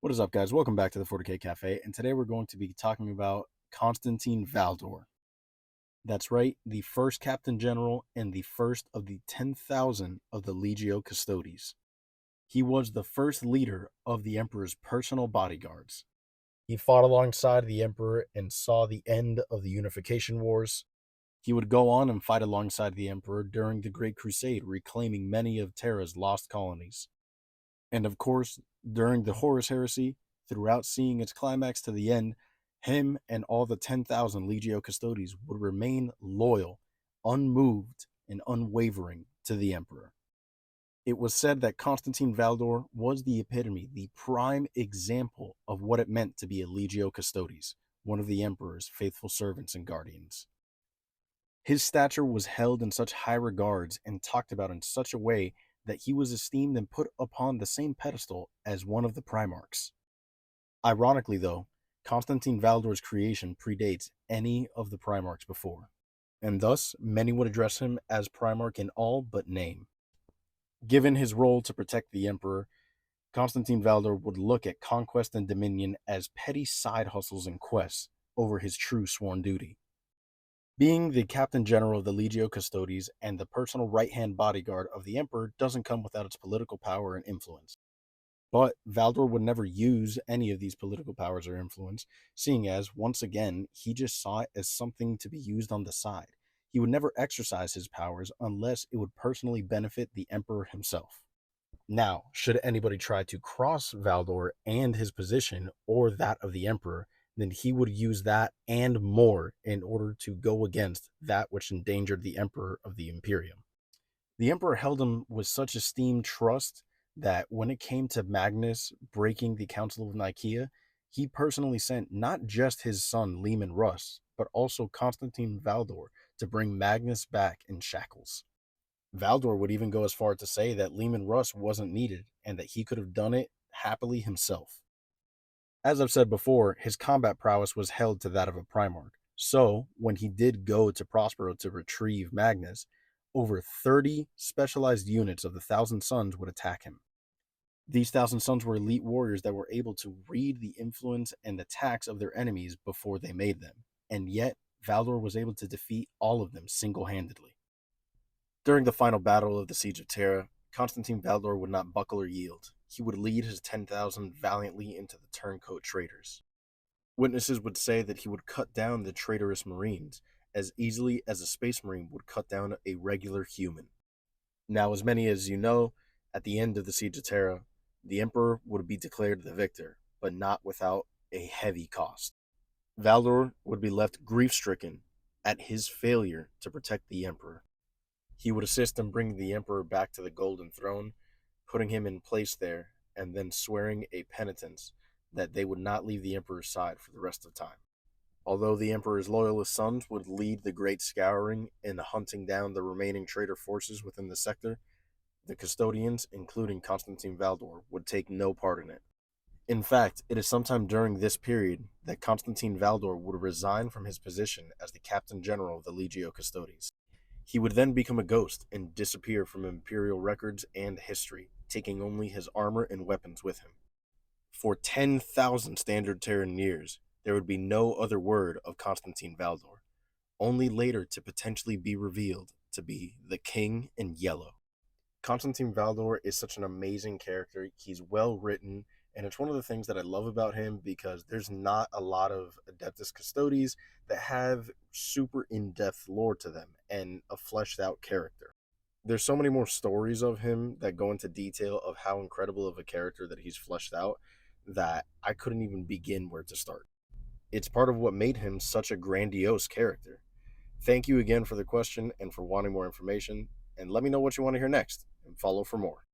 What is up, guys? Welcome back to the 40K Cafe, and today we're going to be talking about Constantine Valdor. That's right, the first Captain General and the first of the 10,000 of the Legio Custodes. He was the first leader of the Emperor's personal bodyguards. He fought alongside the Emperor and saw the end of the Unification Wars. He would go on and fight alongside the Emperor during the Great Crusade, reclaiming many of Terra's lost colonies. And of course, during the Horus Heresy, throughout seeing its climax to the end, him and all the 10,000 Legio Custodes would remain loyal, unmoved, and unwavering to the Emperor. It was said that Constantine Valdor was the epitome, the prime example of what it meant to be a Legio Custodes, one of the Emperor's faithful servants and guardians. His stature was held in such high regards and talked about in such a way that he was esteemed and put upon the same pedestal as one of the Primarchs. Ironically, though, Constantine Valdor's creation predates any of the Primarchs before, and thus many would address him as Primarch in all but name. Given his role to protect the Emperor, Constantine Valdor would look at conquest and dominion as petty side hustles and quests over his true sworn duty. Being the Captain General of the Legio Custodes and the personal right-hand bodyguard of the Emperor doesn't come without its political power and influence. But Valdor would never use any of these political powers or influence, seeing as, once again, he just saw it as something to be used on the side. He would never exercise his powers unless it would personally benefit the Emperor himself. Now, should anybody try to cross Valdor and his position, or that of the Emperor, then he would use that and more in order to go against that which endangered the Emperor of the Imperium. The Emperor held him with such esteemed trust that when it came to Magnus breaking the Council of Nicaea, he personally sent not just his son Leman Russ, but also Constantine Valdor to bring Magnus back in shackles. Valdor would even go as far to say that Leman Russ wasn't needed and that he could have done it happily himself. As I've said before, his combat prowess was held to that of a Primarch. So, when he did go to Prospero to retrieve Magnus, over 30 specialized units of the Thousand Sons would attack him. These Thousand Sons were elite warriors that were able to read the influence and attacks of their enemies before they made them, and yet Valdor was able to defeat all of them single-handedly. During the final battle of the Siege of Terra, Constantine Valdor would not buckle or yield. He would lead his 10,000 valiantly into the turncoat traitors. Witnesses would say that he would cut down the traitorous Marines as easily as a Space Marine would cut down a regular human. Now, as many as you know, at the end of the Siege of Terra, the Emperor would be declared the victor, but not without a heavy cost. Valdor would be left grief-stricken at his failure to protect the Emperor. He would assist in bringing the Emperor back to the Golden Throne, putting him in place there, and then swearing a penitence that they would not leave the Emperor's side for the rest of time. Although the Emperor's loyalist sons would lead the Great Scouring in hunting down the remaining traitor forces within the sector, the Custodians, including Constantine Valdor, would take no part in it. In fact, it is sometime during this period that Constantine Valdor would resign from his position as the Captain General of the Legio Custodes. He would then become a ghost and disappear from Imperial records and history, taking only his armor and weapons with him. For 10,000 standard Terran years, there would be no other word of Constantine Valdor, only later to potentially be revealed to be the King in Yellow. Constantine Valdor is such an amazing character. He's well written, and it's one of the things that I love about him because there's not a lot of Adeptus Custodes that have super in-depth lore to them and a fleshed out character. There's so many more stories of him that go into detail of how incredible of a character that he's fleshed out that I couldn't even begin where to start. It's part of what made him such a grandiose character. Thank you again for the question and for wanting more information, and let me know what you want to hear next, and follow for more.